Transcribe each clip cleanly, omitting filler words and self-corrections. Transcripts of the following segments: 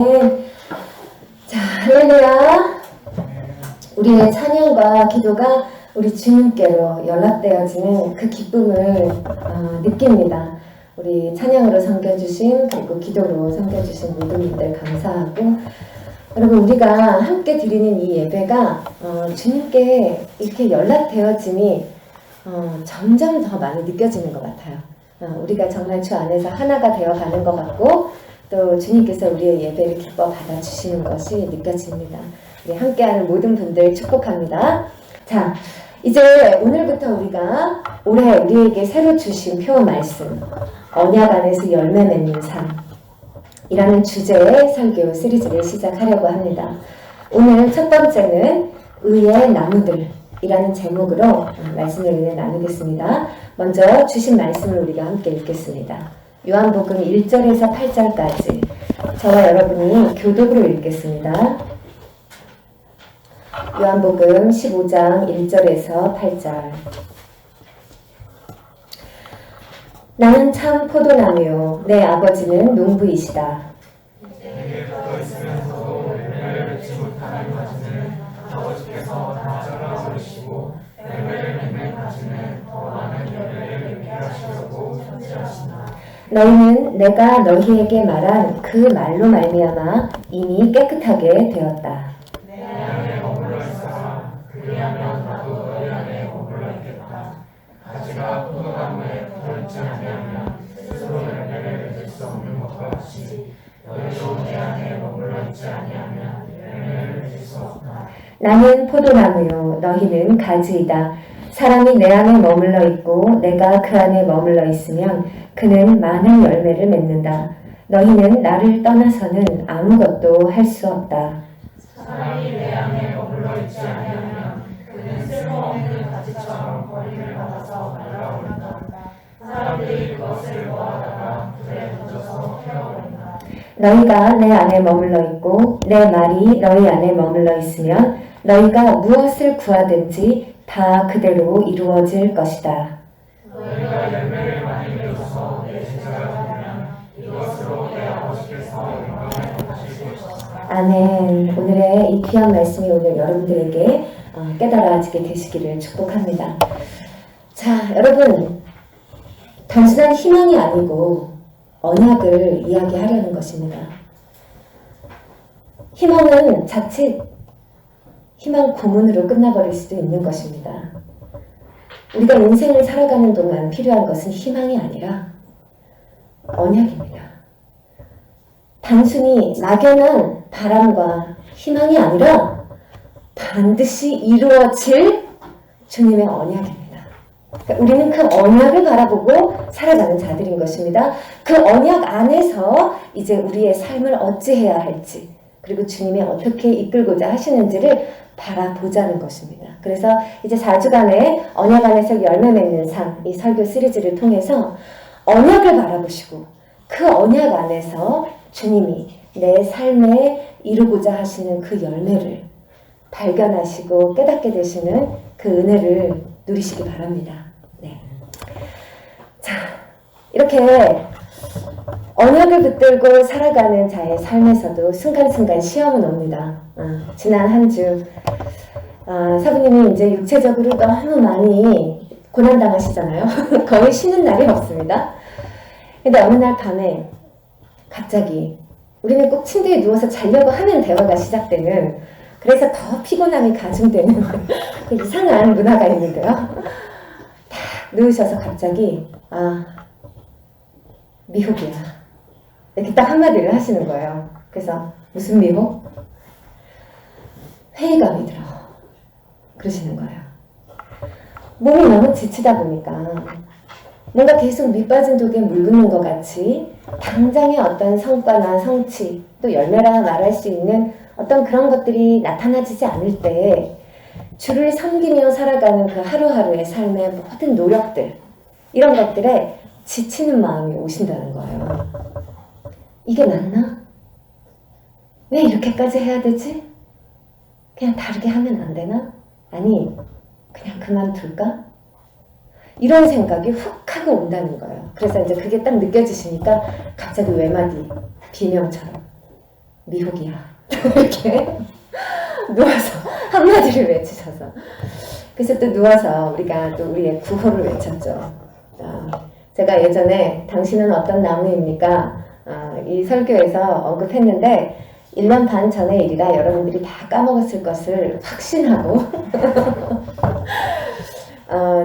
자, 할렐루야. 우리의 찬양과 기도가 우리 주님께로 연락되어지는 그 기쁨을 느낍니다. 우리 찬양으로 섬겨주신 그리고 기도로 섬겨주신 모든 분들 감사하고, 여러분 우리가 함께 드리는 이 예배가 주님께 이렇게 연락되어짐이 점점 더 많이 느껴지는 것 같아요. 우리가 정말 주 안에서 하나가 되어가는 것 같고, 또 주님께서 우리의 예배를 기뻐 받아주시는 것이 느껴집니다. 우리 함께하는 모든 분들 축복합니다. 자, 이제 오늘부터 우리가 올해 우리에게 새로 주신 표 말씀, 언약 안에서 열매 맺는 삶이라는 주제의 설교 시리즈를 시작하려고 합니다. 오늘 첫 번째는 의의 나무들이라는 제목으로 말씀을 나누겠습니다. 먼저 주신 말씀을 우리가 함께 읽겠습니다. 요한복음 1절에서 8절까지 저와 여러분이 교독으로 읽겠습니다. 요한복음 15장 1절에서 8절. 나는 참 포도나무요 내 아버지는 농부이시다. 내게 붙어 있으면서도 열매를 맺지 못하는 가지는 아버지께서 다 잘라버리시고 열매를 맺는 가지는 더 많은 열매를 맺게 하시려고 천지하신다. 너희는 내가 너희에게 말한 그 말로 말미암아 이미 깨끗하게 되었다. 내 안에 머물러 있어라. 그리하면 나도 너희 안에 머물러 있겠다. 가지가 포도나무에 붙어 있지 아니하면 스스로 열매를 맺을 수 없는 것과 같이 너희도 내 안에 머물러 있지 아니하면 열매를 맺을 수 없다. 나는 포도나무요 너희는 가지이다. 사람이 내 안에 머물러 있고 내가 그 안에 머물러 있으면 그는 많은 열매를 맺는다. 너희는 나를 떠나서는 아무것도 할 수 없다. 사람이 내 안에 머물러 있지 아니하면 그는 쓸모없는 가지처럼 버림을 받아서 말라버린다. 사람들이 그것을 모아다가 불에 던져서 태워버린다. 너희가 내 안에 머물러 있고 내 말이 너희 안에 머물러 있으면 너희가 무엇을 구하든지 다 그대로 이루어질 것이다. 너희가 열매를 많이 맺어서 내 제자가 되면 이것으로 내 아버지께서 영광을 받으실 것이다. 아멘. 오늘의 이 귀한 말씀이 오늘 여러분들에게 깨달아지게 되시기를 축복합니다. 자, 여러분, 단순한 희망이 아니고 언약을 이야기하려는 것입니다. 희망은 자칫 희망 고문으로 끝나버릴 수도 있는 것입니다. 우리가 인생을 살아가는 동안 필요한 것은 희망이 아니라 언약입니다. 단순히 막연한 바람과 희망이 아니라 반드시 이루어질 주님의 언약입니다. 그러니까 우리는 그 언약을 바라보고 살아가는 자들인 것입니다. 그 언약 안에서 이제 우리의 삶을 어찌해야 할지, 그리고 주님이 어떻게 이끌고자 하시는지를 바라보자는 것입니다. 그래서 이제 4주간의 언약 안에서 열매 맺는 삶, 이 설교 시리즈를 통해서 언약을 바라보시고 그 언약 안에서 주님이 내 삶에 이루고자 하시는 그 열매를 발견하시고 깨닫게 되시는 그 은혜를 누리시기 바랍니다. 네. 자, 이렇게 언약을 붙들고 살아가는 자의 삶에서도 순간순간 시험은 옵니다. 지난 한 주 사부님이 이제 육체적으로 너무 많이 고난당하시잖아요. 거의 쉬는 날이 없습니다. 근데 어느 날 밤에 갑자기 우리는 꼭 침대에 누워서 자려고 하면 대화가 시작되는, 그래서 더 피곤함이 가중되는 그 이상한 문화가 있는데요. 딱 누우셔서 갑자기 미혹이야, 이렇게 딱 한마디를 하시는 거예요. 그래서 무슨 미혹? 회의감이 들어. 그러시는 거예요. 몸이 너무 지치다 보니까 뭔가 계속 밑빠진 독에 물 붓는 것 같이 당장의 어떤 성과나 성취, 또 열매라 말할 수 있는 어떤 그런 것들이 나타나지지 않을 때 주를 섬기며 살아가는 그 하루하루의 삶의 모든 노력들, 이런 것들에 지치는 마음이 오신다는 거예요. 이게 맞나? 왜 이렇게까지 해야 되지? 그냥 다르게 하면 안 되나? 아니, 그냥 그만둘까? 이런 생각이 훅 하고 온다는 거예요. 그래서 이제 그게 딱 느껴지시니까 갑자기 외마디, 비명처럼 미혹이야. 이렇게 누워서 한마디를 외치셔서. 그래서 또 누워서 우리가 또 우리의 구호를 외쳤죠. 제가 예전에 당신은 어떤 나무입니까? 이 설교에서 언급했는데 1년 반 전의 일이라 여러분들이 다 까먹었을 것을 확신하고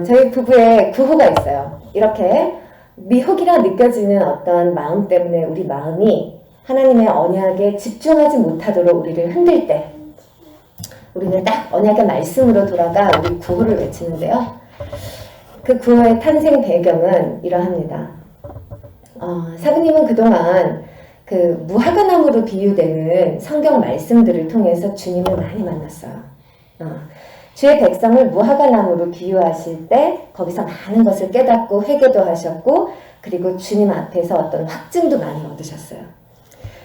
저희 부부의 구호가 있어요. 이렇게 미혹이라 느껴지는 어떤 마음 때문에 우리 마음이 하나님의 언약에 집중하지 못하도록 우리를 흔들 때 우리는 딱 언약의 말씀으로 돌아가 우리 구호를 외치는데요. 그 구호의 탄생 배경은 이러합니다. 사부님은 그동안 그 무화과나무로 비유되는 성경 말씀들을 통해서 주님을 많이 만났어요. 주의 백성을 무화과나무로 비유하실 때 거기서 많은 것을 깨닫고 회개도 하셨고 그리고 주님 앞에서 어떤 확증도 많이 얻으셨어요.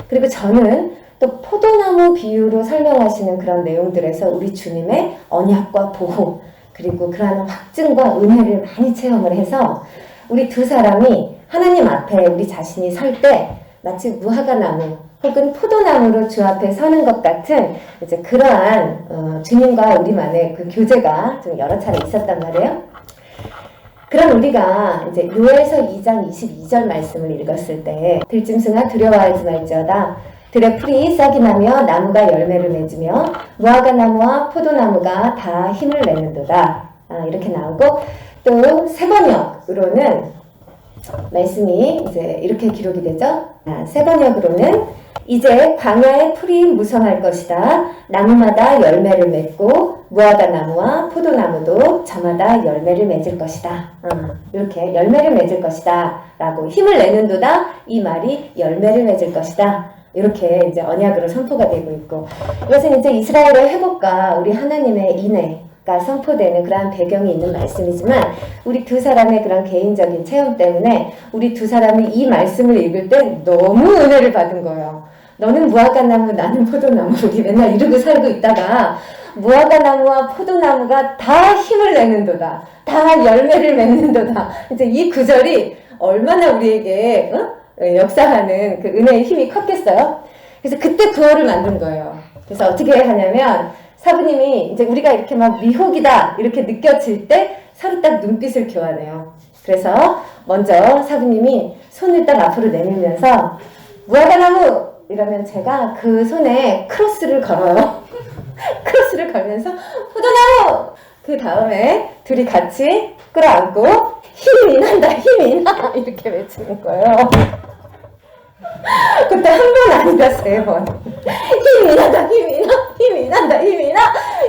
그리고 저는 또 포도나무 비유로 설명하시는 그런 내용들에서 우리 주님의 언약과 보호 그리고 그러한 확증과 은혜를 많이 체험을 해서 우리 두 사람이 하나님 앞에 우리 자신이 설 때 마치 무화과나무 혹은 포도나무로 주 앞에 서는 것 같은 이제 그러한 주님과 우리만의 그 교제가 좀 여러 차례 있었단 말이에요. 그럼 우리가 이제 요엘서 2장 22절 말씀을 읽었을 때 들짐승아 두려워하지 말지어다 들의 풀이 싹이 나며 나무가 열매를 맺으며 무화과나무와 포도나무가 다 힘을 내는도다. 이렇게 나오고 또 세번역으로는 말씀이 이제 이렇게 기록이 되죠. 세번역으로는 이제 광야의 풀이 무성할 것이다. 나무마다 열매를 맺고 무화과나무와 포도나무도 저마다 열매를 맺을 것이다. 이렇게 열매를 맺을 것이다 라고 힘을 내는도다 이 말이 열매를 맺을 것이다. 이렇게 이제 언약으로 선포가 되고 있고 이것은 이제 이스라엘의 회복과 우리 하나님의 인애가 선포되는 그러한 배경이 있는 말씀이지만 우리 두 사람의 그런 개인적인 체험 때문에 우리 두 사람이 이 말씀을 읽을 때 너무 은혜를 받은 거예요. 너는 무화과나무 나는 포도나무 우리 맨날 이러고 살고 있다가 무화과나무와 포도나무가 다 힘을 내는도다. 다 열매를 맺는도다. 이제 이 구절이 얼마나 우리에게 역사하는 그 은혜의 힘이 컸겠어요. 그래서 그때 구호를 만든 거예요. 그래서 어떻게 하냐면 사부님이 이제 우리가 이렇게 막 미혹이다 이렇게 느껴질 때 서로 딱 눈빛을 교환해요. 그래서 먼저 사부님이 손을 딱 앞으로 내밀면서 무화과나무 이러면 제가 그 손에 크로스를 걸어요. 크로스를 걸면서 포도나무! 그 다음에 둘이 같이 끌어안고 힘이 난다 힘이 나 이렇게 외치는 거예요. 그때 한 번 아니다 3번 힘이 난다 힘이 나 힘이 난다 힘이 나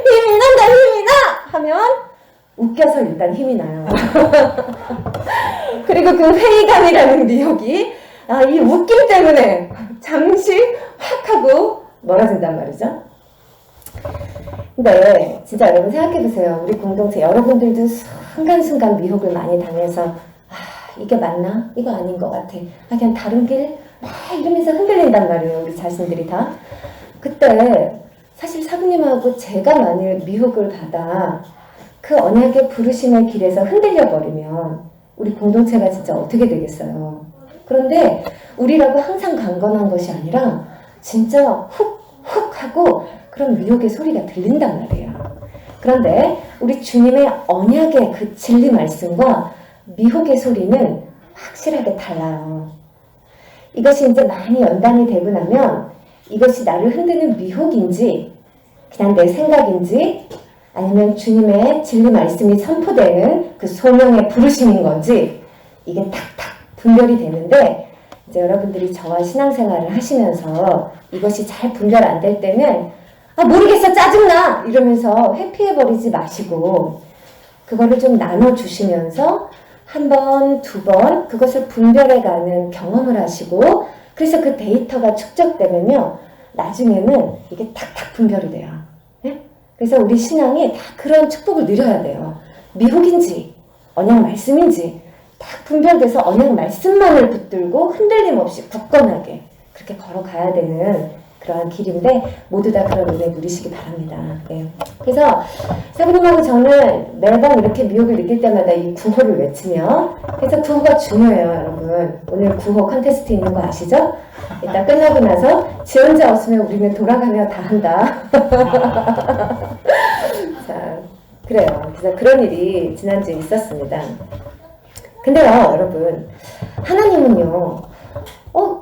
힘이 난다 힘이 나 하면 웃겨서 일단 힘이 나요. 그리고 그 회의감이라는 미혹이 이 웃김 때문에 잠시 확 하고 멀어진단 말이죠. 근데 진짜 여러분 생각해보세요. 우리 공동체 여러분들도 순간순간 미혹을 많이 당해서 이게 맞나? 이거 아닌 것 같아. 그냥 다른 길? 막 이러면서 흔들린단 말이에요. 우리 자신들이 다. 그때 사실 사부님하고 제가 만일 미혹을 받아 그 언약의 부르심의 길에서 흔들려 버리면 우리 공동체가 진짜 어떻게 되겠어요. 그런데 우리라고 항상 강건한 것이 아니라 진짜 훅 하고 그런 미혹의 소리가 들린단 말이에요. 그런데 우리 주님의 언약의 그 진리 말씀과 미혹의 소리는 확실하게 달라요. 이것이 이제 많이 연단이 되고 나면 이것이 나를 흔드는 미혹인지 그냥 내 생각인지 아니면 주님의 진리 말씀이 선포되는 그 소명의 부르심인 건지 이게 탁탁 분별이 되는데 이제 여러분들이 저와 신앙생활을 하시면서 이것이 잘 분별 안 될 때는 모르겠어 짜증나 이러면서 회피해버리지 마시고 그거를 좀 나눠주시면서 한 번, 두 번 그것을 분별해가는 경험을 하시고 그래서 그 데이터가 축적되면요 나중에는 이게 탁탁 분별이 돼요. 네? 그래서 우리 신앙이 다 그런 축복을 누려야 돼요. 미혹인지 언약 말씀인지 딱 분별돼서 언약 말씀만을 붙들고 흔들림 없이 굳건하게 그렇게 걸어가야 되는 그러한 길인데 모두 다 그런 은혜 누리시기 바랍니다. 네. 그래서 사부님하고 저는 매번 이렇게 미혹을 느낄 때마다 이 구호를 외치며, 그래서 구호가 중요해요, 여러분. 오늘 구호 컨테스트 있는 거 아시죠? 이따 끝나고 나서 지 혼자 없으면 우리는 돌아가며 다 한다. 자, 그래요. 그래서 그런 일이 지난주에 있었습니다. 근데요, 여러분, 하나님은요,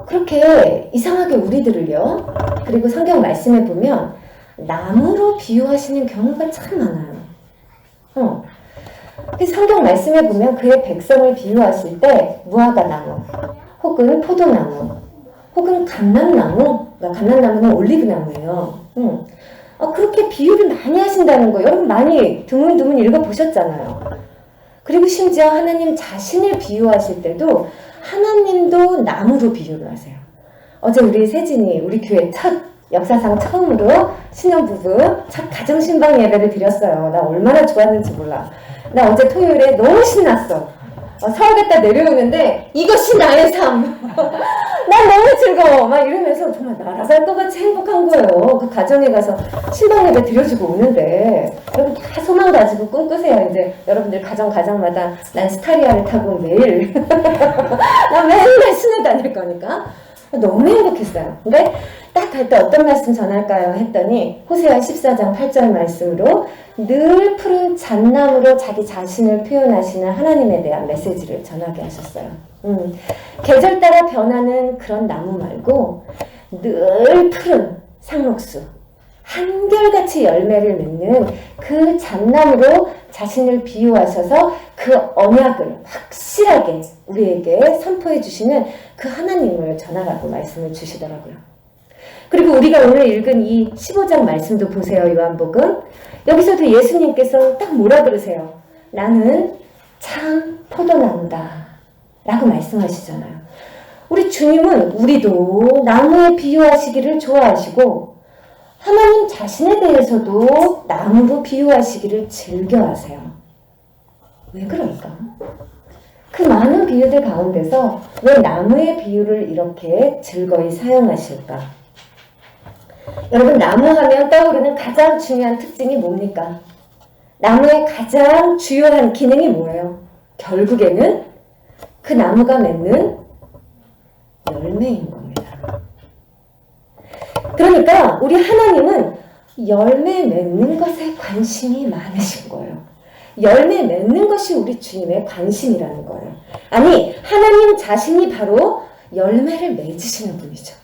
그렇게 이상하게 우리들을요, 그리고 성경 말씀에 보면 나무로 비유하시는 경우가 참 많아요. 그래서 성경 말씀에 보면 그의 백성을 비유하실 때 무화과나무, 혹은 포도나무, 혹은 감람나무, 감람나무는 올리브나무예요. 그렇게 비유를 많이 하신다는 거 여러분 많이 드문드문 읽어보셨잖아요. 그리고 심지어 하나님 자신을 비유하실 때도 하나님도 나무로 비유를 하세요. 어제 우리 세진이 우리 교회 역사상 처음으로 신혼부부 첫 가정신방 예배를 드렸어요. 나 얼마나 좋았는지 몰라. 나 어제 토요일에 너무 신났어. 서울 갔다 내려오는데 이것이 나의 삶. 난 너무 즐거워. 막 이러면서 정말 날아갈 것 같이 행복한 거예요. 그 가정에 가서 신방 예배 드려주고 오는데 여러분 다 소망 가지고 꿈꾸세요. 이제 여러분들 가정마다 난 스타리아를 타고 매일 난 맨날 신을 다닐 거니까 너무 행복했어요. 근데 딱 갈 때 어떤 말씀 전할까요? 했더니 호세아 14장 8절 말씀으로 늘 푸른 잣나무로 자기 자신을 표현하시는 하나님에 대한 메시지를 전하게 하셨어요. 계절 따라 변하는 그런 나무 말고 늘 푸른 상록수, 한결같이 열매를 맺는 그 잣나무로 자신을 비유하셔서 그 언약을 확실하게 우리에게 선포해 주시는 그 하나님을 전하라고 말씀을 주시더라고요. 그리고 우리가 오늘 읽은 이 15장 말씀도 보세요. 요한복음. 여기서도 예수님께서 딱 뭐라 그러세요? 나는 참 포도나무다 라고 말씀하시잖아요. 우리 주님은 우리도 나무에 비유하시기를 좋아하시고 하나님 자신에 대해서도 나무로 비유하시기를 즐겨하세요. 왜 그럴까? 그 많은 비유들 가운데서 왜 나무의 비유를 이렇게 즐거이 사용하실까? 여러분, 나무 하면 떠오르는 가장 중요한 특징이 뭡니까? 나무의 가장 주요한 기능이 뭐예요? 결국에는 그 나무가 맺는 열매인 겁니다. 그러니까 우리 하나님은 열매 맺는 것에 관심이 많으신 거예요. 열매 맺는 것이 우리 주님의 관심이라는 거예요. 아니, 하나님 자신이 바로 열매를 맺으시는 분이죠.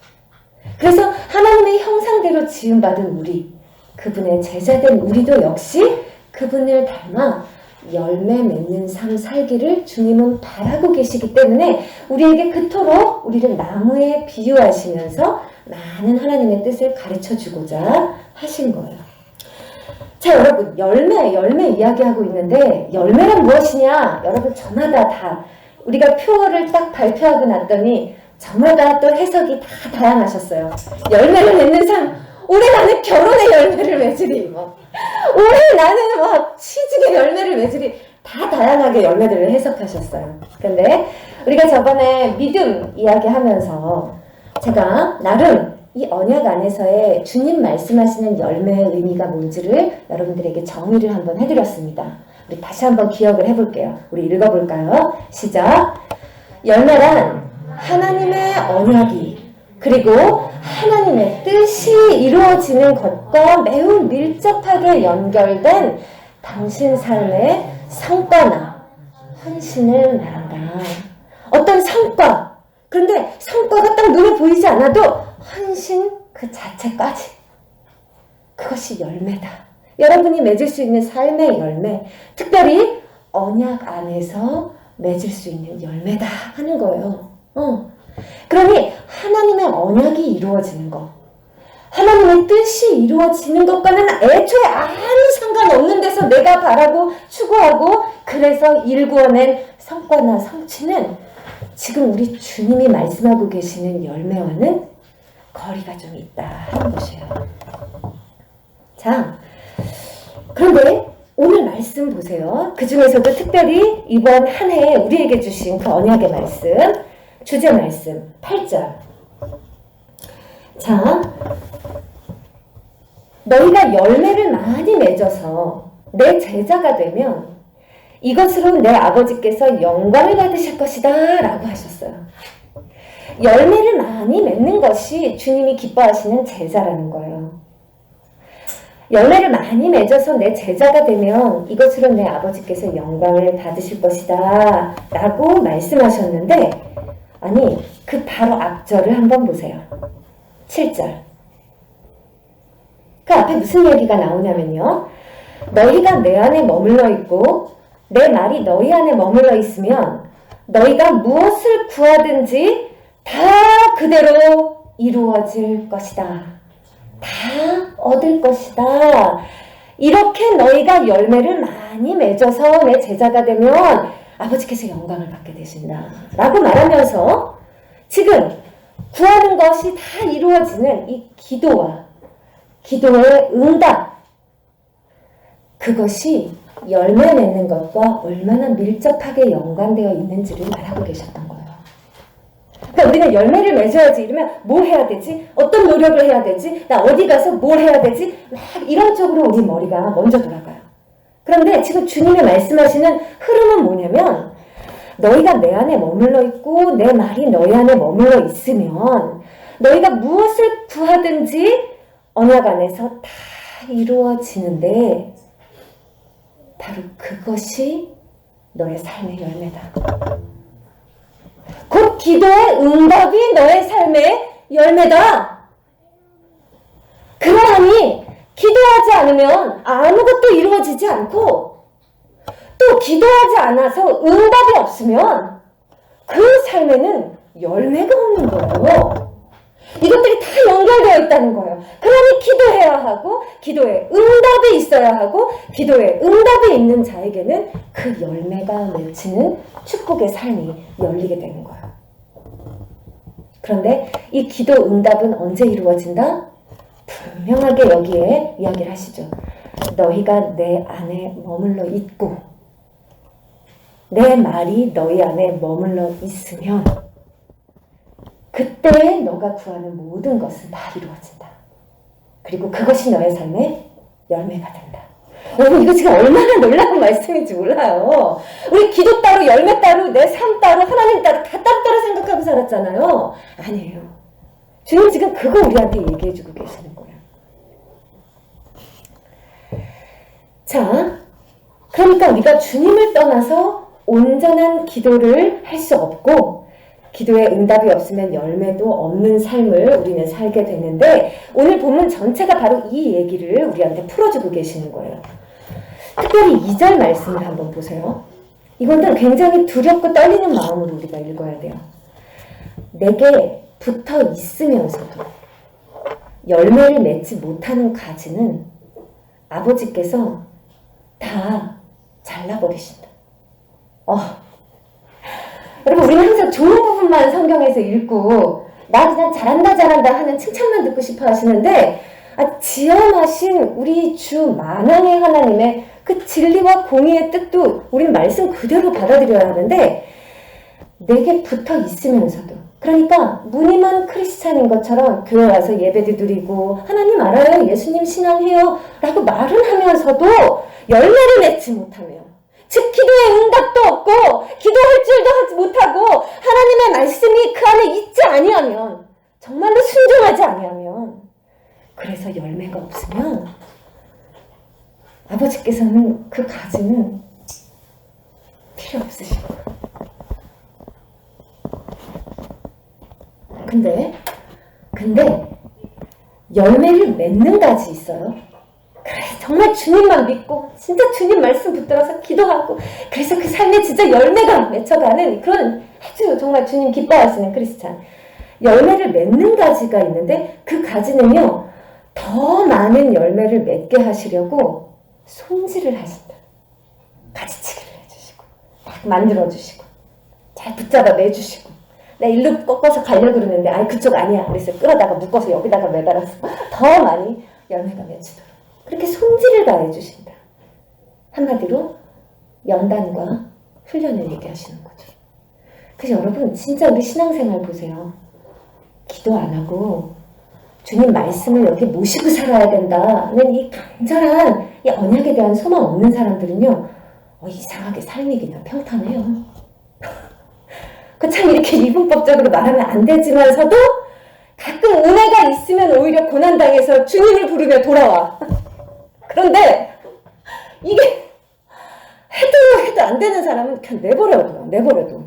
그래서 하나님의 형상대로 지음받은 우리, 그분의 제자된 우리도 역시 그분을 닮아 열매 맺는 삶 살기를 주님은 바라고 계시기 때문에 우리에게 그토록 우리를 나무에 비유하시면서 많은 하나님의 뜻을 가르쳐주고자 하신 거예요. 자, 여러분, 열매 이야기하고 있는데 열매란 무엇이냐? 여러분, 저마다 다 우리가 표어를 딱 발표하고 났더니 저마다 또 해석이 다 다양하셨어요. 열매를 맺는 삶, 올해 나는 결혼의 열매를 맺으리, 올해 나는 취직의 열매를 맺으리, 다 다양하게 열매들을 해석하셨어요. 근데 우리가 저번에 믿음 이야기하면서 제가 나름 이 언약 안에서의 주님 말씀하시는 열매의 의미가 뭔지를 여러분들에게 정의를 한번 해드렸습니다. 우리 다시 한번 기억을 해볼게요. 우리 읽어볼까요? 시작. 열매란 하나님의 언약이 그리고 하나님의 뜻이 이루어지는 것과 매우 밀접하게 연결된 당신 삶의 성과나 헌신을 말한다. 어떤 성과, 그런데 성과가 딱 눈에 보이지 않아도 헌신 그 자체까지, 그것이 열매다. 여러분이 맺을 수 있는 삶의 열매, 특별히 언약 안에서 맺을 수 있는 열매다 하는 거예요. 그러니 하나님의 언약이 이루어지는 것, 하나님의 뜻이 이루어지는 것과는 애초에 아무 상관없는 데서 내가 바라고 추구하고 그래서 일구어낸 성과나 성취는 지금 우리 주님이 말씀하고 계시는 열매와는 거리가 좀 있다 하는 것이에요. 자, 그런데 오늘 말씀 보세요. 그 중에서도 특별히 이번 한 해에 우리에게 주신 그 언약의 말씀, 주제 말씀 8절. 자, 너희가 열매를 많이 맺어서 내 제자가 되면 이것으로 내 아버지께서 영광을 받으실 것이다 라고 하셨어요. 열매를 많이 맺는 것이 주님이 기뻐하시는 제자라는 거예요. 열매를 많이 맺어서 내 제자가 되면 이것으로 내 아버지께서 영광을 받으실 것이다 라고 말씀하셨는데, 아니 그 바로 앞절을 한번 보세요. 7절. 그 앞에 무슨 얘기가 나오냐면요, 너희가 내 안에 머물러 있고 내 말이 너희 안에 머물러 있으면 너희가 무엇을 구하든지 다 그대로 이루어질 것이다. 다 얻을 것이다. 이렇게 너희가 열매를 많이 맺어서 내 제자가 되면 아버지께서 영광을 받게 되신다 라고 말하면서, 지금 구하는 것이 다 이루어지는 이 기도와 기도의 응답, 그것이 열매 맺는 것과 얼마나 밀접하게 연관되어 있는지를 말하고 계셨던 거예요. 그러니까 우리는 열매를 맺어야지 이러면 뭐 해야 되지? 어떤 노력을 해야 되지? 나 어디 가서 뭘 해야 되지? 막 이런 쪽으로 우리 머리가 먼저 돌아가요. 그런데 지금 주님이 말씀하시는 흐름은 뭐냐면, 너희가 내 안에 머물러 있고 내 말이 너희 안에 머물러 있으면 너희가 무엇을 구하든지 언약 안에서 다 이루어지는데, 바로 그것이 너의 삶의 열매다. 곧 기도의 응답이 너의 삶의 열매다. 그러하니 기도하지 않으면 아무것도 이루어지지 않고, 또 기도하지 않아서 응답이 없으면 그 삶에는 열매가 없는 거예요. 이것들이 다 연결되어 있다는 거예요. 그러니 기도해야 하고, 기도에 응답이 있어야 하고, 기도에 응답이 있는 자에게는 그 열매가 맺히는 축복의 삶이 열리게 되는 거예요. 그런데 이 기도 응답은 언제 이루어진다? 분명하게 여기에 이야기를 하시죠. 너희가 내 안에 머물러 있고 내 말이 너희 안에 머물러 있으면 그때 너가 구하는 모든 것은 다 이루어진다. 그리고 그것이 너의 삶의 열매가 된다. 여러분, 이거 지금 얼마나 놀라운 말씀인지 몰라요. 우리 기도 따로, 열매 따로, 내 삶 따로, 하나님 따로 다 따로따로 생각하고 살았잖아요. 아니에요. 주님 지금 그거 우리한테 얘기해주고 계시는 거예요. 자, 그러니까 우리가 주님을 떠나서 온전한 기도를 할 수 없고, 기도에 응답이 없으면 열매도 없는 삶을 우리는 살게 되는데, 오늘 본문 전체가 바로 이 얘기를 우리한테 풀어주고 계시는 거예요. 특별히 2절 말씀을 한번 보세요. 이거는 굉장히 두렵고 떨리는 마음으로 우리가 읽어야 돼요. 내게 붙어 있으면서도 열매를 맺지 못하는 가지는 아버지께서 다 잘라버리신다. 여러분, 우리는 항상 좋은 부분만 성경에서 읽고 나 그냥 잘한다 하는 칭찬만 듣고 싶어 하시는데, 지엄하신 우리 주 만왕의 하나님의 그 진리와 공의의 뜻도 우린 말씀 그대로 받아들여야 하는데, 내게 붙어 있으면서도, 그러니까 무늬만 크리스찬인 것처럼 교회 와서 예배도 드리고 하나님 알아요, 예수님 신앙해요 라고 말은 하면서도 열매를 맺지 못하면, 즉 기도에 응답도 없고 기도할 줄도 하지 못하고 하나님의 말씀이 그 안에 있지 아니하면, 정말로 순종하지 아니하면, 그래서 열매가 없으면 아버지께서는 그 가지는 필요 없으시고, 근데 열매를 맺는 가지 있어요. 그래, 정말 주님만 믿고 진짜 주님 말씀 붙들어서 기도하고, 그래서 그 삶에 진짜 열매가 맺혀가는 그런 아주 정말 주님 기뻐하시는 크리스찬, 열매를 맺는 가지가 있는데, 그 가지는요 더 많은 열매를 맺게 하시려고 손질을 하신다. 가지치기를 해주시고 막 만들어주시고 잘 붙잡아 매주시고, 나 일로 꺾어서 가려고 그러는데 그쪽 아니야 그래서 끌어다가 묶어서 여기다가 매달아서 더 많이 열매가 맺히도록 그렇게 손질을 다해 주신다. 한마디로 연단과 훈련을 얘기하시는 거죠. 그래서 여러분, 진짜 우리 신앙생활 보세요. 기도 안 하고 주님 말씀을 여기 모시고 살아야 된다는 이 간절한 이 언약에 대한 소망 없는 사람들은요, 이상하게 삶이 그냥 평탄해요. 그 참 이렇게 이분법적으로 말하면 안 되지만서도 가끔 은혜가 있으면 오히려 고난당해서 주님을 부르며 돌아와. 그런데 이게 해도 안 되는 사람은 그냥 내버려둬.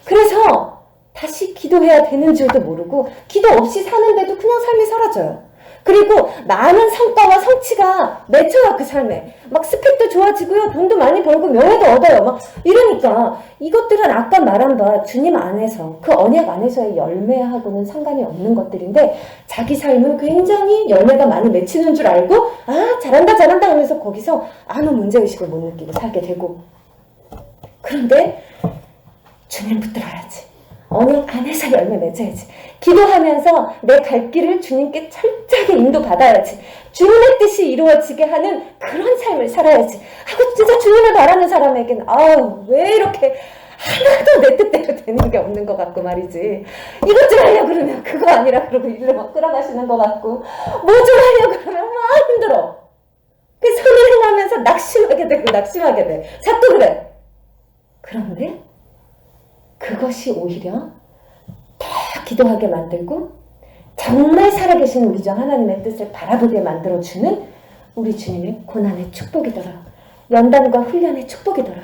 그래서 다시 기도해야 되는 줄도 모르고 기도 없이 사는데도 그냥 삶이 사라져요. 그리고 많은 성과와 성취가 맺혀요. 그 삶에 막 스펙도 좋아지고요, 돈도 많이 벌고 명예도 얻어요. 막 이러니까 이것들은 아까 말한 바 주님 안에서, 그 언약 안에서의 열매하고는 상관이 없는 것들인데, 자기 삶은 굉장히 열매가 많이 맺히는 줄 알고 잘한다 하면서 거기서 아무 문제의식을 못 느끼고 살게 되고, 그런데 주님 붙들어야지. 언약 안에서 열매 맺어야지. 기도하면서 내 갈 길을 주님께 철저하게 인도받아야지. 주님의 뜻이 이루어지게 하는 그런 삶을 살아야지 하고, 진짜 주님을 바라는 사람에게는 왜 이렇게 하나도 내 뜻대로 되는 게 없는 것 같고 말이지. 이것 좀 하려고 그러면 그거 아니라 그러고 일을 막 끌어가시는 것 같고, 뭐 좀 하려고 그러면 막 힘들어. 그 선을 행하면서 낙심하게 돼. 자꾸 그래. 그런데 그것이 오히려 더 기도하게 만들고 정말 살아계신 우리 주 하나님의 뜻을 바라보게 만들어주는 우리 주님의 고난의 축복이더라. 연단과 훈련의 축복이더라.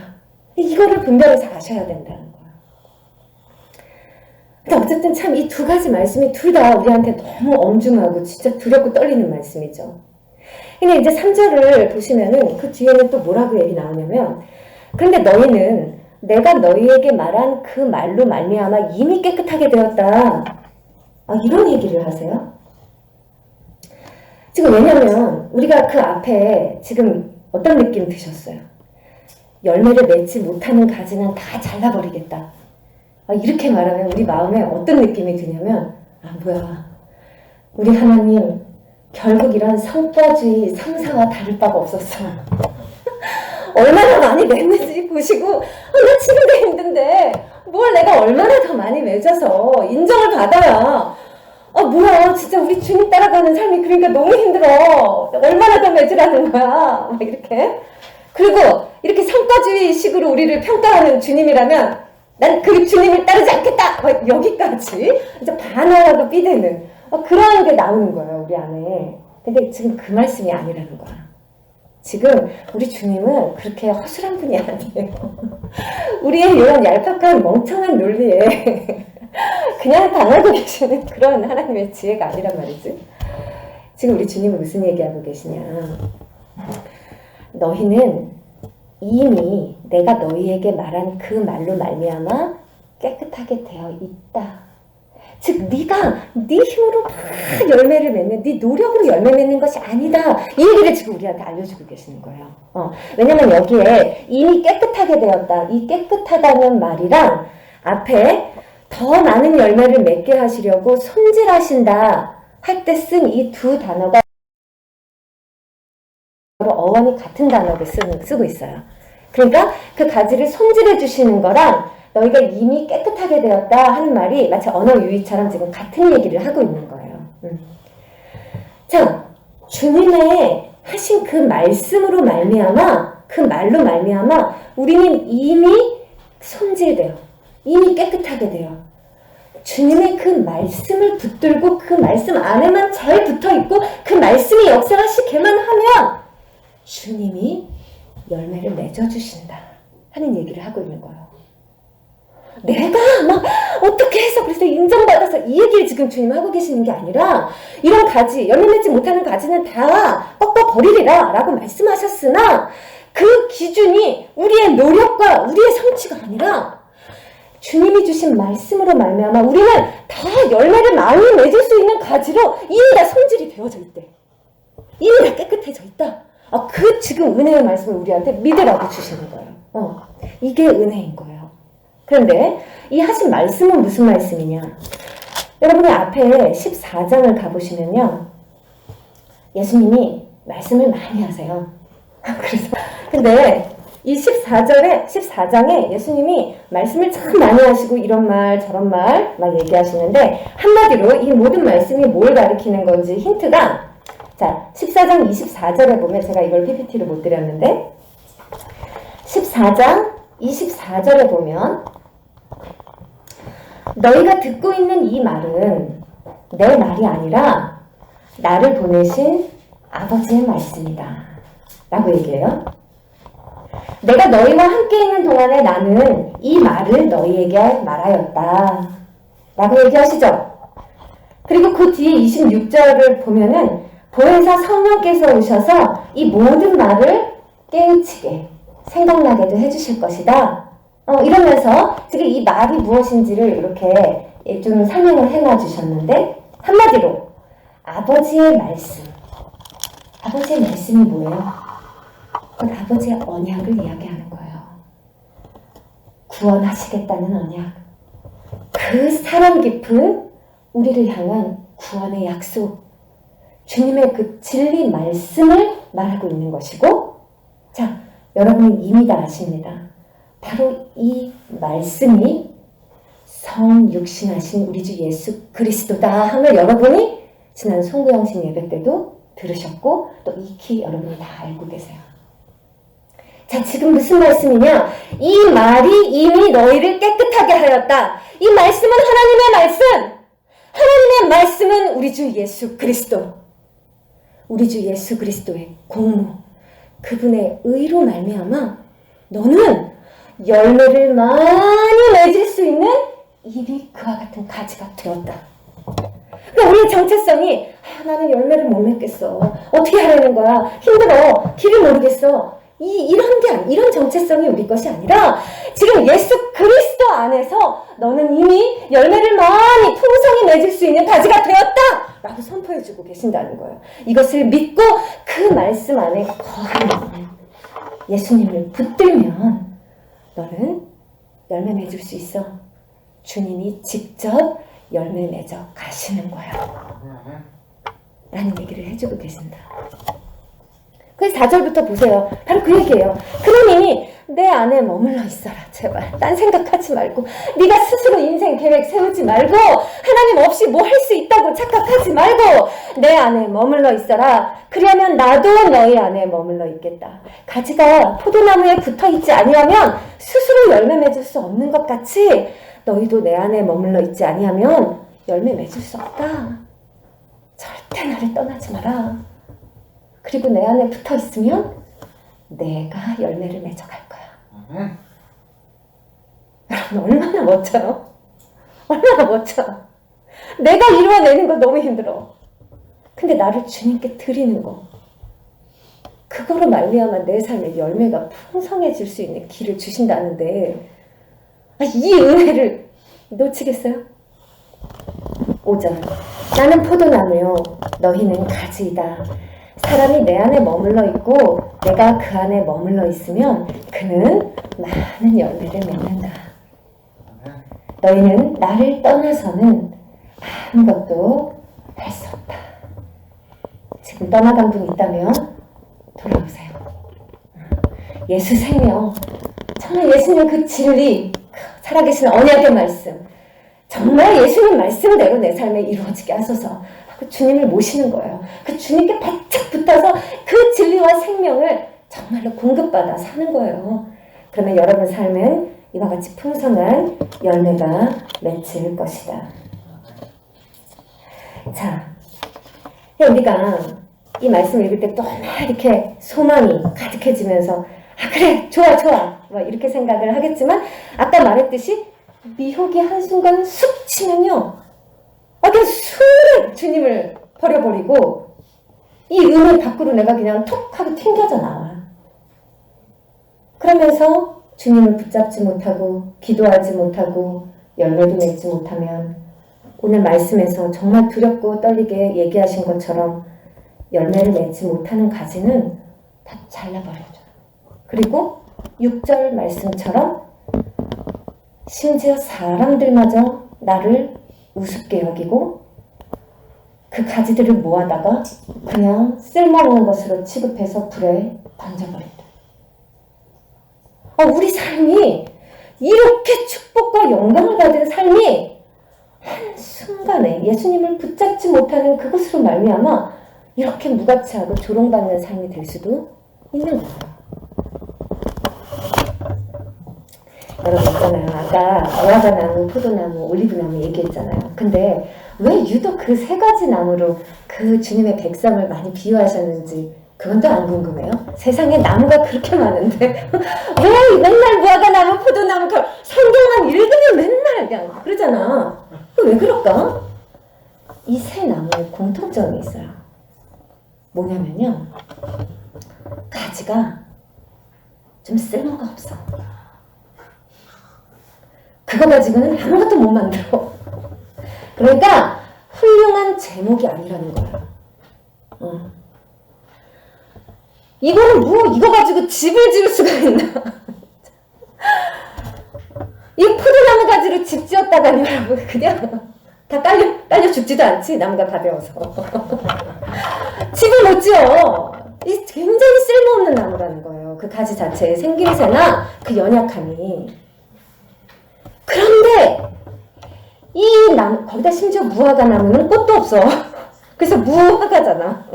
이거를 분별해서 아셔야 된다는 거야. 근데 어쨌든 참 이 두 가지 말씀이 둘 다 우리한테 너무 엄중하고 진짜 두렵고 떨리는 말씀이죠. 근데 이제 3절을 보시면은 그 뒤에는 또 뭐라고 얘기 나오냐면, 그런데 너희는 내가 너희에게 말한 그 말로 말미암아 이미 깨끗하게 되었다. 이런 얘기를 하세요. 지금 왜냐면 우리가 그 앞에 지금 어떤 느낌 드셨어요? 열매를 맺지 못하는 가지는 다 잘라버리겠다. 이렇게 말하면 우리 마음에 어떤 느낌이 드냐면, 뭐야, 우리 하나님 결국 이런 성과주의 성사와 다를 바가 없었어. 얼마나 많이 맺는지 보시고, 나 지금도 힘든데 뭘 내가 얼마나 더 많이 맺어서 인정을 받아야, 뭐야 진짜 우리 주님 따라가는 삶이 그러니까 너무 힘들어. 얼마나 더 맺으라는 거야. 막 이렇게. 그리고 이렇게 성과주의식으로 우리를 평가하는 주님이라면 난 그 주님을 따르지 않겠다. 막 여기까지 이제 반항하고 삐대는 그런 게 나오는 거예요, 우리 안에. 근데 지금 그 말씀이 아니라는 거야. 지금 우리 주님은 그렇게 허술한 분이 아니에요. 우리의 이런 얄팍한 멍청한 논리에 그냥 당하고 계시는 그런 하나님의 지혜가 아니란 말이지. 지금 우리 주님은 무슨 얘기하고 계시냐. 너희는 이미 내가 너희에게 말한 그 말로 말미암아 깨끗하게 되어 있다. 즉 네가 네 힘으로 막 열매를 맺는, 네 노력으로 열매 맺는 것이 아니다. 이 얘기를 지금 우리한테 알려주고 계시는 거예요. 왜냐면 여기에 이미 깨끗하게 되었다. 이 깨끗하다는 말이랑 앞에 더 많은 열매를 맺게 하시려고 손질하신다 할 때 쓴 이 두 단어가 어원이 같은 단어를 쓰고 있어요. 그러니까 그 가지를 손질해 주시는 거랑 너희가 이미 깨끗하게 되었다 하는 말이 마치 언어 유희처럼 지금 같은 얘기를 하고 있는 거예요. 자, 주님의 하신 그 말씀으로 말미암아, 그 말로 말미암아 우리는 이미 손질되어, 이미 깨끗하게 되어 주님의 그 말씀을 붙들고 그 말씀 안에만 잘 붙어있고 그 말씀이 역사하시게만 하면 주님이 열매를 맺어주신다 하는 얘기를 하고 있는 거예요. 내가 막 어떻게 해서 그래서 인정받아서 이 얘기를 지금 주님 하고 계시는 게 아니라, 이런 가지, 열매 맺지 못하는 가지는 다 꺾어 버리리라 라고 말씀하셨으나 그 기준이 우리의 노력과 우리의 성취가 아니라 주님이 주신 말씀으로 말미암아 우리는 다 열매를 많이 맺을 수 있는 가지로 이미 다 손질이 되어져 있대. 이미 다 깨끗해져 있다. 그 지금 은혜의 말씀을 우리한테 믿으라고 주시는 거예요. 이게 은혜인 거예요. 그런데 이 하신 말씀은 무슨 말씀이냐? 여러분이 앞에 14장을 가보시면요, 예수님이 말씀을 많이 하세요. 그래서 근데 이 14장에 예수님이 말씀을 참 많이 하시고 이런 말 저런 말 막 얘기하시는데 한마디로 이 모든 말씀이 뭘 가리키는 건지 힌트가 자 14장 24절에 보면 제가 이걸 PPT로 못 드렸는데 14장 24절에 보면 너희가 듣고 있는 이 말은 내 말이 아니라 나를 보내신 아버지의 말씀이다 라고 얘기해요. 내가 너희와 함께 있는 동안에 나는 이 말을 너희에게 말하였다 라고 얘기하시죠. 그리고 그 뒤에 26절을 보면은 보혜사 성령께서 오셔서 이 모든 말을 깨우치게 생각나게도 해주실 것이다. 이러면서 지금 이 말이 무엇인지를 이렇게 좀 설명을 해놔 주셨는데 한마디로 아버지의 말씀. 아버지의 말씀이 뭐예요? 그건 아버지의 언약을 이야기하는 거예요. 구원하시겠다는 언약. 그 사랑 깊은 우리를 향한 구원의 약속. 주님의 그 진리 말씀을 말하고 있는 것이고 자, 여러분은 이미 다 아십니다. 바로 이 말씀이 성육신하신 우리 주 예수 그리스도다 함을 여러분이 지난 송구영신 예배 때도 들으셨고 또 익히 여러분이 다 알고 계세요. 자, 지금 무슨 말씀이냐? 이 말이 이미 너희를 깨끗하게 하였다. 이 말씀은 하나님의 말씀. 하나님의 말씀은 우리 주 예수 그리스도. 우리 주 예수 그리스도의 공로. 그분의 의로 말미암아 너는 열매를 많이 맺을 수 있는 잎이 그와 같은 가지가 되었다. 그러니까 우리의 정체성이 나는 열매를 못 맺겠어. 어떻게 하려는 거야? 힘들어. 길을 모르겠어. 이런 정체성이 우리 것이 아니라 지금 예수 그리스도 안에서 너는 이미 열매를 많이 풍성히 맺을 수 있는 가지가 되었다! 라고 선포해주고 계신다는 거예요. 이것을 믿고 그 말씀 안에 거하는 예수님을 붙들면 너는 열매 맺을 수 있어. 주님이 직접 열매 맺어 가시는 거야. 라는 얘기를 해주고 계신다. 그래서 4절부터 보세요. 바로 그 얘기예요. 그러니 내 안에 머물러 있어라. 제발 딴 생각하지 말고 네가 스스로 인생 계획 세우지 말고 하나님 없이 뭐 할 수 있다고 착각하지 말고 내 안에 머물러 있어라. 그러면 나도 너희 안에 머물러 있겠다. 가지가 포도나무에 붙어있지 아니하면 스스로 열매 맺을 수 없는 것 같이 너희도 내 안에 머물러 있지 아니하면 열매 맺을 수 없다. 절대 나를 떠나지 마라. 그리고 내 안에 붙어 있으면 내가 열매를 맺어갈 거야. 여러분 얼마나 멋져요? 얼마나 멋져. 내가 이루어내는 거 너무 힘들어. 근데 나를 주님께 드리는 거. 그거로 말미암아 내 삶의 열매가 풍성해질 수 있는 길을 주신다는데 이 은혜를 놓치겠어요? 5절 나는 포도나무요 너희는 가지이다. 사람이 내 안에 머물러 있고 내가 그 안에 머물러 있으면 그는 많은 열매를 맺는다. 너희는 나를 떠나서는 아무것도 할 수 없다. 지금 떠나간 분 있다면 돌아오세요. 예수 생명, 정말 예수님 그 진리, 살아계신 언약의 말씀, 정말 예수님 말씀대로 내 삶에 이루어지게 하소서. 그 주님을 모시는 거예요. 그 주님께 바짝 붙어서 그 진리와 생명을 정말로 공급받아 사는 거예요. 그러면 여러분 삶은 이와 같이 풍성한 열매가 맺힐 것이다. 자, 우리가 이 말씀 읽을 때 또 막 이렇게 소망이 가득해지면서 그래 좋아 막 이렇게 생각을 하겠지만 아까 말했듯이 미혹이 한순간 쑥 치면요 그냥 순간 주님을 버려버리고 이 은혜 밖으로 내가 그냥 톡 하고 튕겨져 나와. 그러면서 주님을 붙잡지 못하고 기도하지 못하고 열매도 맺지 못하면 오늘 말씀에서 정말 두렵고 떨리게 얘기하신 것처럼 열매를 맺지 못하는 가지는 다 잘라버려줘. 그리고 6절 말씀처럼 심지어 사람들마저 나를 우습게 여기고 그 가지들을 모아다가 그냥 쓸모없는 것으로 취급해서 불에 던져버린다. 우리 삶이 이렇게 축복과 영광을 받은 삶이 한순간에 예수님을 붙잡지 못하는 그것으로 말미암아 이렇게 무가치하고 조롱받는 삶이 될 수도 있는 거예요. 여러분 있잖아요. 아까 무화과나무, 포도나무, 올리브나무 얘기했잖아요. 근데 왜 유독 그 세 가지 나무로 그 주님의 백성을 많이 비유하셨는지 그건 또 안 궁금해요? 세상에 나무가 그렇게 많은데 왜 맨날 무화과나무, 포도나무, 성경만 읽으면 맨날 그냥 그러잖아. 왜 그럴까? 이 세 나무에 공통점이 있어요. 뭐냐면요, 가지가 좀 쓸모가 없어. 그거 가지고는 아무것도 못 만들어. 그러니까 훌륭한 제목이 아니라는 거예요. 이거는 뭐 이거 가지고 집을 지을 수가 있나? 이 포도나무 가지로 집 지었다가니 여러분 그냥 다 깔려 죽지도 않지, 나무가 다 되어서. 집을 못 지어. 이 굉장히 쓸모없는 나무라는 거예요. 그 가지 자체의 생김새나 그 연약함이. 그런데 이 나무, 거기다 심지어 무화과 나무는 꽃도 없어. 그래서 무화과잖아.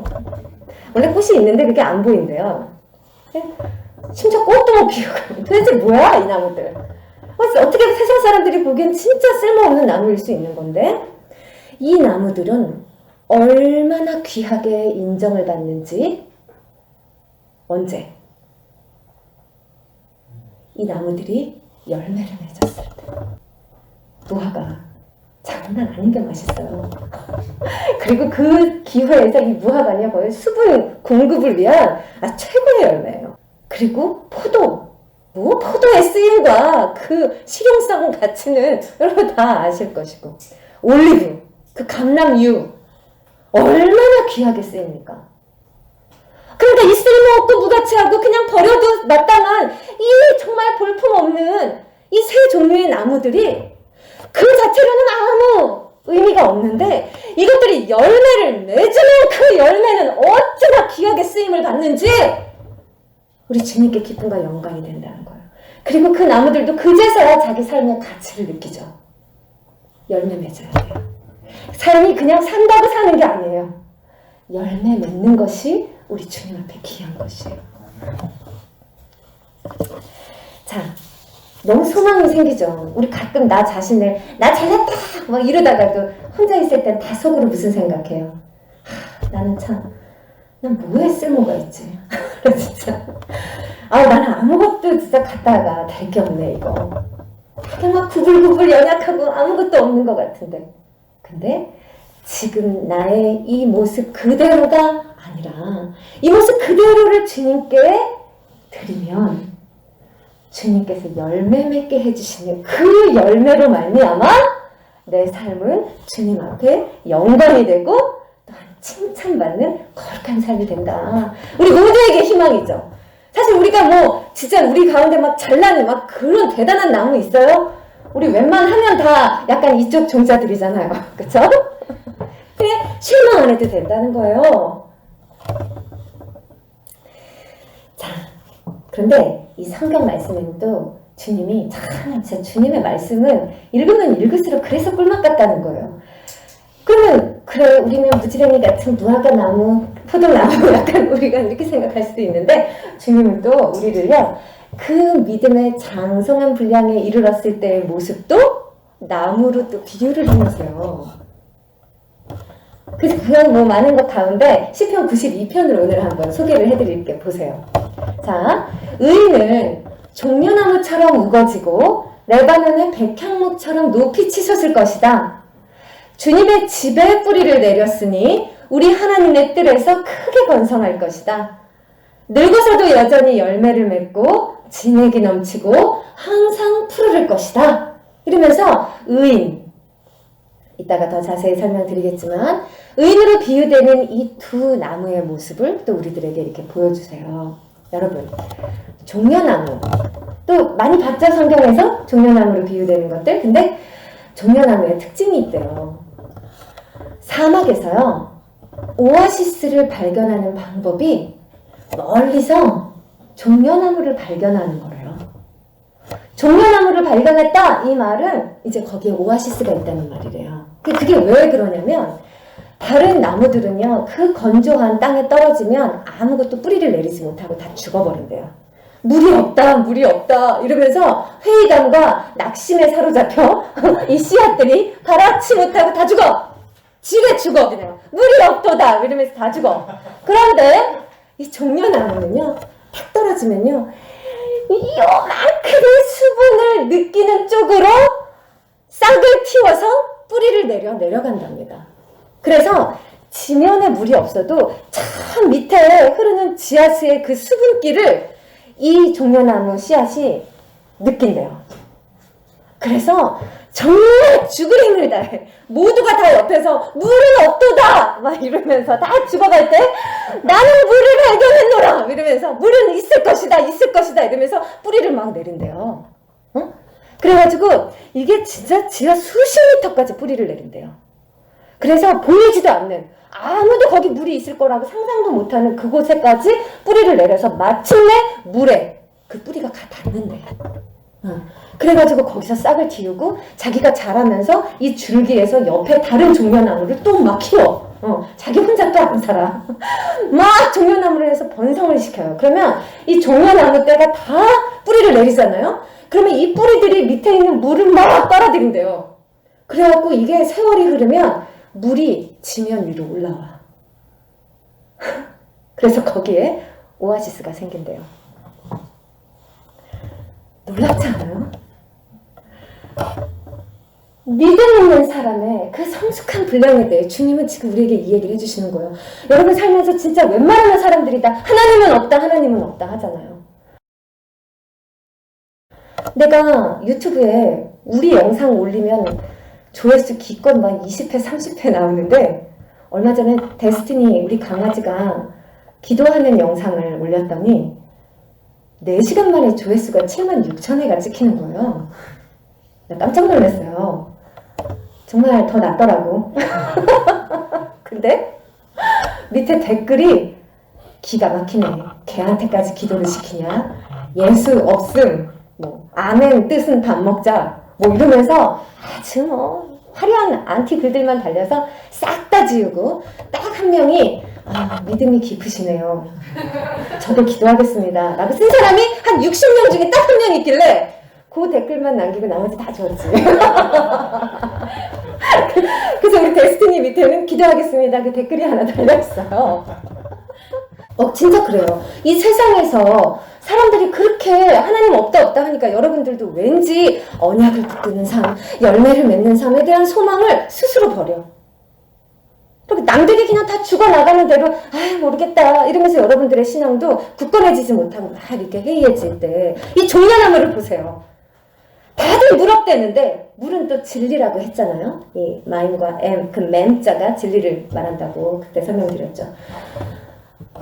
원래 꽃이 있는데 그게 안 보인대요. 심지어 꽃도 못 피우고. 도대체 뭐야 이 나무들. 어떻게 세상 사람들이 보기엔 진짜 쓸모없는 나무일 수 있는 건데, 이 나무들은 얼마나 귀하게 인정을 받는지. 언제? 이 나무들이 열매를 맺었을 때. 무화과 장난 아닌 게 맛있어요. 그리고 그 기회에서 이 무화과는 거의 수분 공급을 위한 최고의 열매예요. 그리고 포도. 포도의 쓰임과 그 실용성 가치는 여러분 다 아실 것이고, 올리브, 그 감람유 얼마나 귀하게 쓰입니까? 그러니까 이 쓸모없고 무가치하고 그냥 버려도 마땅한 이 정말 볼품없는 이 세 종류의 나무들이 그 자체로는 아무 의미가 없는데, 이것들이 열매를 맺으면 그 열매는 어찌나 귀하게 쓰임을 받는지 우리 주님께 기쁨과 영광이 된다는 거예요. 그리고 그 나무들도 그제서야 자기 삶의 가치를 느끼죠. 열매 맺어야 돼요. 삶이 그냥 산다고 사는 게 아니에요. 열매 맺는 것이 우리 주님 앞에 귀한 것이에요. 자, 너무 소망이 생기죠. 우리 가끔 나 자신을 나 잘났다 막 이러다가도 혼자 있을 땐 다 속으로 무슨 생각해요? 나는 참, 난 뭐에 쓸모가 있지? 진짜. 나는 아무것도 진짜 갖다가 될 게 없네 이거. 그냥 막 구불구불 연약하고 아무것도 없는 것 같은데. 근데 지금 나의 이 모습 그대로가 아니라 이 모습 그대로를 주님께 드리면 주님께서 열매 맺게 해주시는 그 열매로 말미암아 내 삶은 주님 앞에 영광이 되고 또한 칭찬받는 거룩한 삶이 된다. 우리 모두에게 희망이죠. 사실 우리가 진짜 우리 가운데 막 잘나는 막 그런 대단한 나무 있어요? 우리 웬만하면 다 약간 이쪽 종자들이잖아요. 그쵸? 그냥 실망 안 해도 된다는 거예요. 자, 그런데 이 성경 말씀에는 또 주님이 참 진짜 주님의 말씀은 읽으면 읽을수록 그래서 꿀맛 같다는 거예요. 그러면 그래 우리는 무지랭이 같은 무화과 나무, 포도나무 약간 우리가 이렇게 생각할 수도 있는데, 주님은 또 우리를요 그 믿음의 장성한 분량에 이르렀을 때의 모습도 나무로 또 비유를 해놓으세요. 그래서 그냥 많은 것 가운데 시편 92편을 오늘 한번 소개를 해드릴게 보세요. 자, 의인은 종려나무처럼 우거지고 레바논의 백향목처럼 높이 치솟을 것이다. 주님의 집에 뿌리를 내렸으니 우리 하나님의 뜰에서 크게 번성할 것이다. 늙어서도 여전히 열매를 맺고 진액이 넘치고 항상 푸르를 것이다. 이러면서 의인, 이따가 더 자세히 설명드리겠지만 의인으로 비유되는 이 두 나무의 모습을 또 우리들에게 이렇게 보여주세요. 여러분, 종려나무 또 많이 봤죠? 성경에서 종려나무로 비유되는 것들. 근데 종려나무의 특징이 있대요. 사막에서요 오아시스를 발견하는 방법이 멀리서 종려나무를 발견하는 거래요. 종려나무를 발견했다 이 말은 이제 거기에 오아시스가 있다는 말이래요. 그게 왜 그러냐면 다른 나무들은요 그 건조한 땅에 떨어지면 아무것도 뿌리를 내리지 못하고 다 죽어버린대요. 물이 없다 물이 없다 이러면서 회의감과 낙심에 사로잡혀 이 씨앗들이 발아치 못하고 다 죽어. 지가 죽어 그냥. 물이 없도다 이러면서 다 죽어. 그런데 이 종려나무는요 탁 떨어지면요 요만큼의 수분을 느끼는 쪽으로 싹을 틔워서 뿌리를 내려간답니다. 그래서 지면에 물이 없어도 참 밑에 흐르는 지하수의 그 수분기를 이 종려나무 씨앗이 느낀대요. 그래서 정말 죽을 힘을 다해 모두가 다 옆에서 물은 없도다 막 이러면서 다 죽어갈 때 나는 물을 발견했노라 이러면서 물은 있을 것이다 이러면서 뿌리를 막 내린대요. 어? 그래가지고 이게 진짜 지하 수십 미터까지 뿌리를 내린대요. 그래서 보이지도 않는 아무도 거기 물이 있을 거라고 상상도 못하는 그곳에까지 뿌리를 내려서 마침내 물에 그 뿌리가 가 닿는데 그래가지고 거기서 싹을 틔우고 자기가 자라면서 이 줄기에서 옆에 다른 종려나무를 또 막 키워. 자기 혼자 또 안 살아. 막 종려나무를 해서 번성을 시켜요. 그러면 이 종려나무 떼가 다 뿌리를 내리잖아요. 그러면 이 뿌리들이 밑에 있는 물을 막 빨아들인대요. 그래갖고 이게 세월이 흐르면 물이 지면 위로 올라와. 그래서 거기에 오아시스가 생긴대요. 놀랍지 않아요? 믿음 있는 사람의 그 성숙한 분량에 대해 주님은 지금 우리에게 이 얘기를 해주시는 거예요. 여러분 살면서 진짜 웬만하면 사람들이 다 하나님은 없다 하잖아요. 내가 유튜브에 우리 영상 올리면 조회수 기껏 막 20회 30회 나오는데 얼마 전에 데스티니 우리 강아지가 기도하는 영상을 올렸더니 4시간 만에 조회수가 76,000회가 찍히는 거예요. 나 깜짝 놀랐어요. 정말 더 낫더라고. 근데 밑에 댓글이 기가 막히네. 걔한테까지 기도를 시키냐? 예수 없음. 뭐 아멘 뜻은 밥 먹자. 뭐 이러면서 아주 화려한 안티 글들만 달려서 싹 다 지우고 딱 한 명이 믿음이 깊으시네요. 저도 기도하겠습니다. 라고 쓴 사람이 한 60명 중에 딱 한 명 있길래 그 댓글만 남기고 나머지 다 지웠지. 그래서 우리 데스티니 밑에는 기도하겠습니다. 그 댓글이 하나 달려있어요. 진짜 그래요. 이 세상에서 사람들이 그렇게 하나님 없다 하니까 여러분들도 왠지 언약을 붙드는 삶, 열매를 맺는 삶에 대한 소망을 스스로 버려. 그리고 남들이 그냥 다 죽어나가는 대로 모르겠다 이러면서 여러분들의 신앙도 굳건해지지 못하고 막 이렇게 해이해질 때 이 종려나무를 보세요. 다들 물 없대는데 물은 또 진리라고 했잖아요. 이 마임과 그 맴자가 진리를 말한다고 그때 설명드렸죠.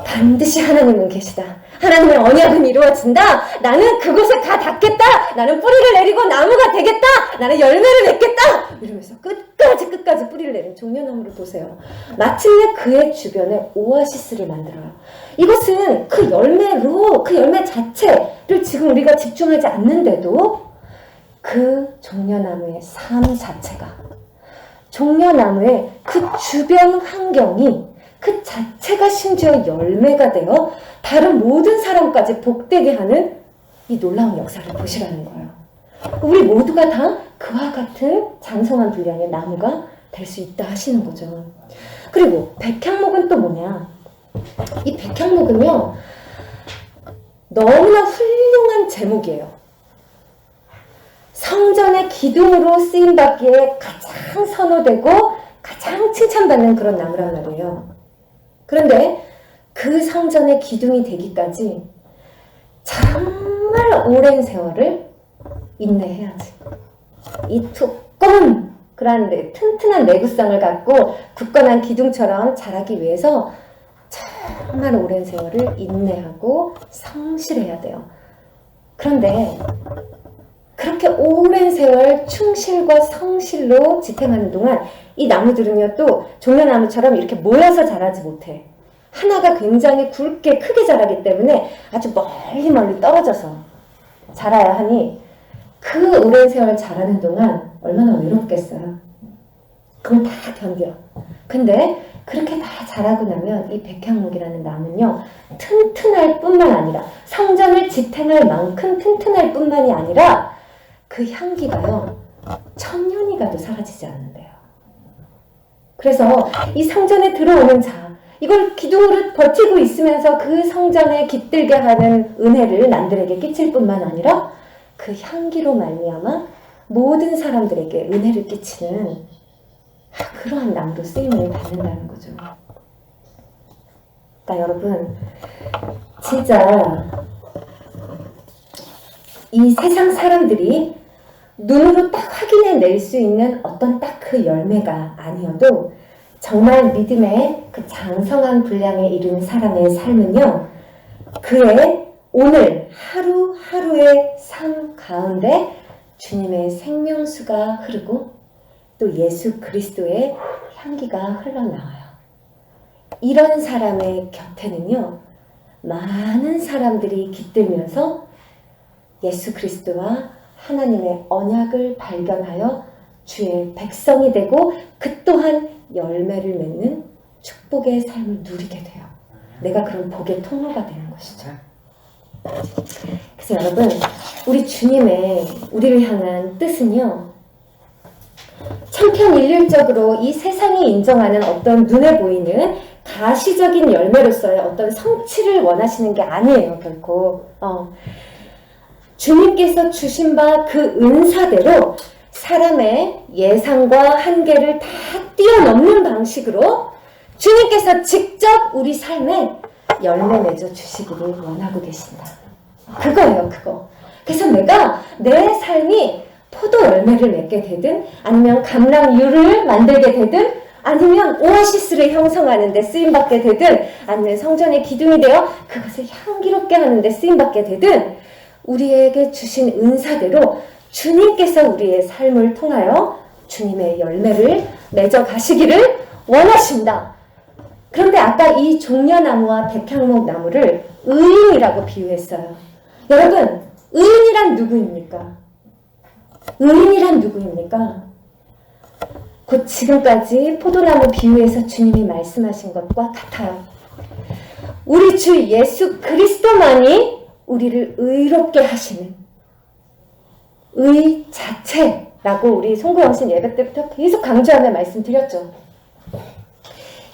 반드시 하나님은 계시다. 하나님의 언약은 이루어진다. 나는 그곳에 가 닿겠다. 나는 뿌리를 내리고 나무가 되겠다. 나는 열매를 맺겠다. 이러면서 끝까지 뿌리를 내린 종려나무를 보세요. 마침내 그의 주변에 오아시스를 만들어요. 이것은 그 열매로 그 열매 자체를 지금 우리가 집중하지 않는데도 그 종려나무의 삶 자체가 종려나무의 그 주변 환경이 그 자체가 심지어 열매가 되어 다른 모든 사람까지 복되게 하는 이 놀라운 역사를 보시라는 거예요. 우리 모두가 다 그와 같은 장성한 분량의 나무가 될 수 있다 하시는 거죠. 그리고 백향목은 또 뭐냐? 이 백향목은요 너무나 훌륭한 제목이에요. 성전의 기둥으로 쓰임받기에 가장 선호되고 가장 칭찬받는 그런 나무란 말이에요. 그런데 그 성전의 기둥이 되기까지 정말 오랜 세월을 인내해야지. 이 두꺼운 그런데 튼튼한 내구성을 갖고 굳건한 기둥처럼 자라기 위해서 정말 오랜 세월을 인내하고 성실해야 돼요. 그런데 그렇게 오랜 세월 충실과 성실로 지탱하는 동안 이 나무들은요 또 종려나무처럼 이렇게 모여서 자라지 못해. 하나가 굉장히 굵게 크게 자라기 때문에 아주 멀리 떨어져서 자라야 하니 그 오랜 세월 자라는 동안 얼마나 외롭겠어요. 그걸 다 견뎌. 근데 그렇게 다 자라고 나면 이 백향목이라는 나무는요, 튼튼할 뿐만 아니라, 성전을 지탱할 만큼 튼튼할 뿐만이 아니라 그 향기가요, 천년이 가도 사라지지 않는데요. 그래서 이 성전에 들어오는 자, 이걸 기둥으로 버티고 있으면서 그 성전에 깃들게 하는 은혜를 남들에게 끼칠 뿐만 아니라 그 향기로 말미암아 모든 사람들에게 은혜를 끼치는 그러한 나무로 쓰임을 받는다는 거죠. 그러니까 여러분, 진짜 이 세상 사람들이 눈으로 딱 확인해낼 수 있는 어떤 딱 그 열매가 아니어도 정말 믿음의 그 장성한 분량에 이른 사람의 삶은요, 그의 오늘 하루하루의 삶 가운데 주님의 생명수가 흐르고 또 예수 그리스도의 향기가 흘러나와요. 이런 사람의 곁에는요, 많은 사람들이 깃들면서 예수 그리스도와 하나님의 언약을 발견하여 주의 백성이 되고 그 또한 열매를 맺는 축복의 삶을 누리게 돼요. 내가 그런 복의 통로가 되는 것이죠. 그래서 여러분, 우리 주님의 우리를 향한 뜻은요, 천편일률적으로 이 세상이 인정하는 어떤 눈에 보이는 가시적인 열매로서의 어떤 성취를 원하시는 게 아니에요, 결코. 주님께서 주신 바 그 은사대로 사람의 예상과 한계를 다 뛰어넘는 방식으로 주님께서 직접 우리 삶에 열매 맺어 주시기를 원하고 계신다. 그거예요, 그거. 그래서 내가 내 삶이 포도 열매를 맺게 되든 아니면 감람유를 만들게 되든 아니면 오아시스를 형성하는 데 쓰임받게 되든 아니면 성전의 기둥이 되어 그것을 향기롭게 하는 데 쓰임받게 되든 우리에게 주신 은사대로 주님께서 우리의 삶을 통하여 주님의 열매를 맺어 가시기를 원하신다. 그런데 아까 이 종려나무와 백향목 나무를 의인이라고 비유했어요. 여러분, 의인이란 누구입니까? 의인이란 누구입니까? 곧 지금까지 포도나무 비유에서 주님이 말씀하신 것과 같아요. 우리 주 예수 그리스도만이 우리를 의롭게 하시는 의 자체라고 우리 송구영신 예배 때부터 계속 강조하며 말씀드렸죠.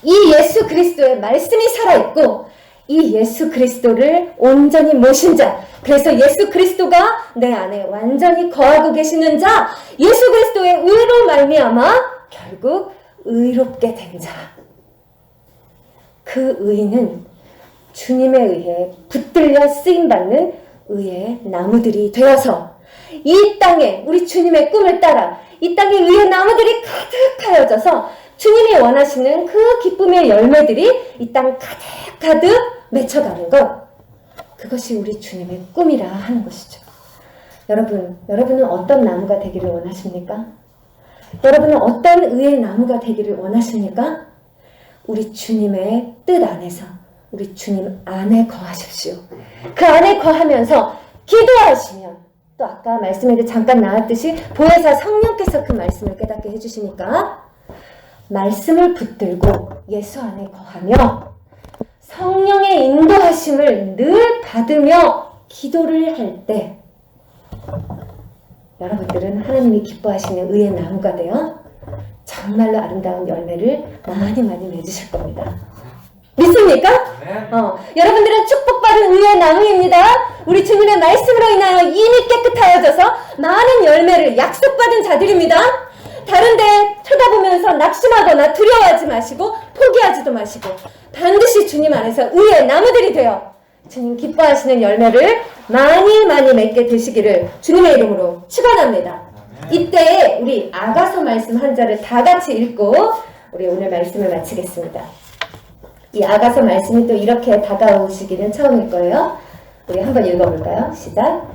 이 예수 그리스도의 말씀이 살아있고 이 예수 그리스도를 온전히 모신 자, 그래서 예수 그리스도가 내 안에 완전히 거하고 계시는 자, 예수 그리스도의 의로 말미암아 결국 의롭게 된 자. 그 의는 주님에 의해 붙들려 쓰임받는 의의 나무들이 되어서 이 땅에 우리 주님의 꿈을 따라 이 땅에 의의 나무들이 가득하여져서 주님이 원하시는 그 기쁨의 열매들이 이 땅 가득가득 맺혀가는 것, 그것이 우리 주님의 꿈이라 하는 것이죠. 여러분은 어떤 나무가 되기를 원하십니까? 여러분은 어떤 의의 나무가 되기를 원하십니까? 우리 주님의 뜻 안에서 우리 주님 안에 거하십시오. 그 안에 거하면서 기도하시면 또 아까 말씀에도 잠깐 나왔듯이 보혜사 성령께서 그 말씀을 깨닫게 해주시니까 말씀을 붙들고 예수 안에 거하며 성령의 인도하심을 늘 받으며 기도를 할 때 여러분들은 하나님이 기뻐하시는 의의 나무가 되어 정말로 아름다운 열매를 많이 맺으실 겁니다. 믿습니까? 여러분들은 축복받은 의의 나무입니다. 우리 주님의 말씀으로 인하여 이미 깨끗하여져서 많은 열매를 약속받은 자들입니다. 다른데 쳐다보면서 낙심하거나 두려워하지 마시고 포기하지도 마시고 반드시 주님 안에서 의의 나무들이 되어 주님 기뻐하시는 열매를 많이 맺게 되시기를 주님의 이름으로 축원합니다. 이때 우리 아가서 말씀 한 절을 다 같이 읽고 우리 오늘 말씀을 마치겠습니다. 이 아가서 말씀이 또 이렇게 다가오시기는 처음일 거예요. 우리 한번 읽어볼까요? 시작.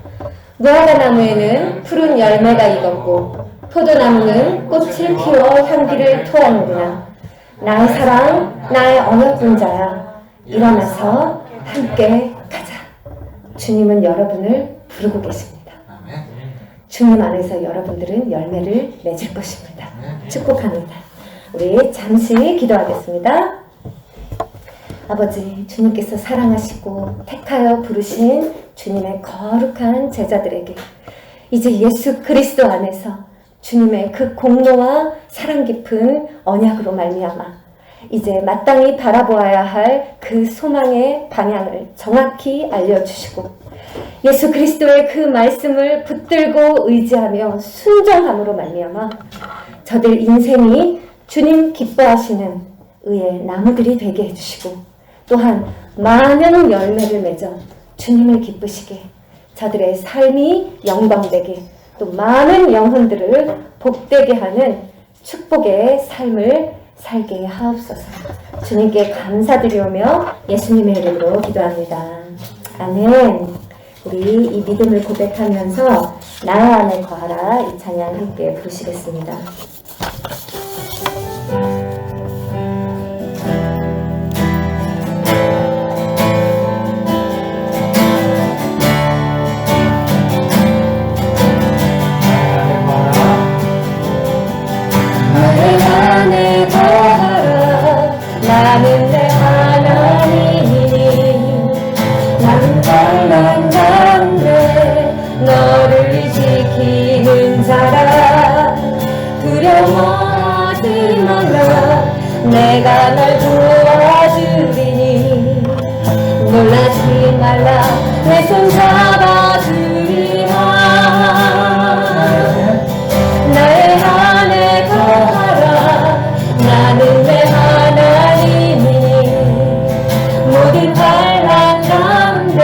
무화과 나무에는 푸른 열매가 익었고 포도나무는 꽃을 피워 향기를 토하는구나. 나의 사랑, 나의 언약분자야. 일어나서 함께 가자. 주님은 여러분을 부르고 계십니다. 주님 안에서 여러분들은 열매를 맺을 것입니다. 축복합니다. 우리 잠시 기도하겠습니다. 아버지, 주님께서 사랑하시고 택하여 부르신 주님의 거룩한 제자들에게 이제 예수 그리스도 안에서 주님의 그 공로와 사랑 깊은 언약으로 말미암아 이제 마땅히 바라보아야 할 그 소망의 방향을 정확히 알려주시고 예수 그리스도의 그 말씀을 붙들고 의지하며 순종함으로 말미암아 저들 인생이 주님 기뻐하시는 의의 나무들이 되게 해주시고 또한 많은 열매를 맺어 주님을 기쁘시게 저들의 삶이 영광되게 또 많은 영혼들을 복되게 하는 축복의 삶을 살게 하옵소서. 주님께 감사드리오며 예수님의 이름으로 기도합니다. 아멘. 우리 이 믿음을 고백하면서 나 안에 거하라 이 찬양 함께 부르시겠습니다. 나의 안에 거하라 나는 내 하나님이니 나는 환난 가운데 너를 지키는 자라 두려워하지 말라 내가 널 도와주리니 놀라지 말라 내 손 잡아주리라 나의 안에 거하라 나는 내 하나님이니 모든 환난 가운데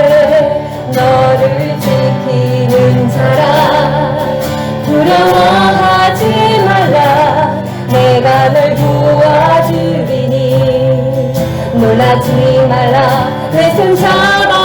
너를 지키는 자라 두려워하지 말라 내가 널 도와주리니 놀라지 말라 내 손 잡아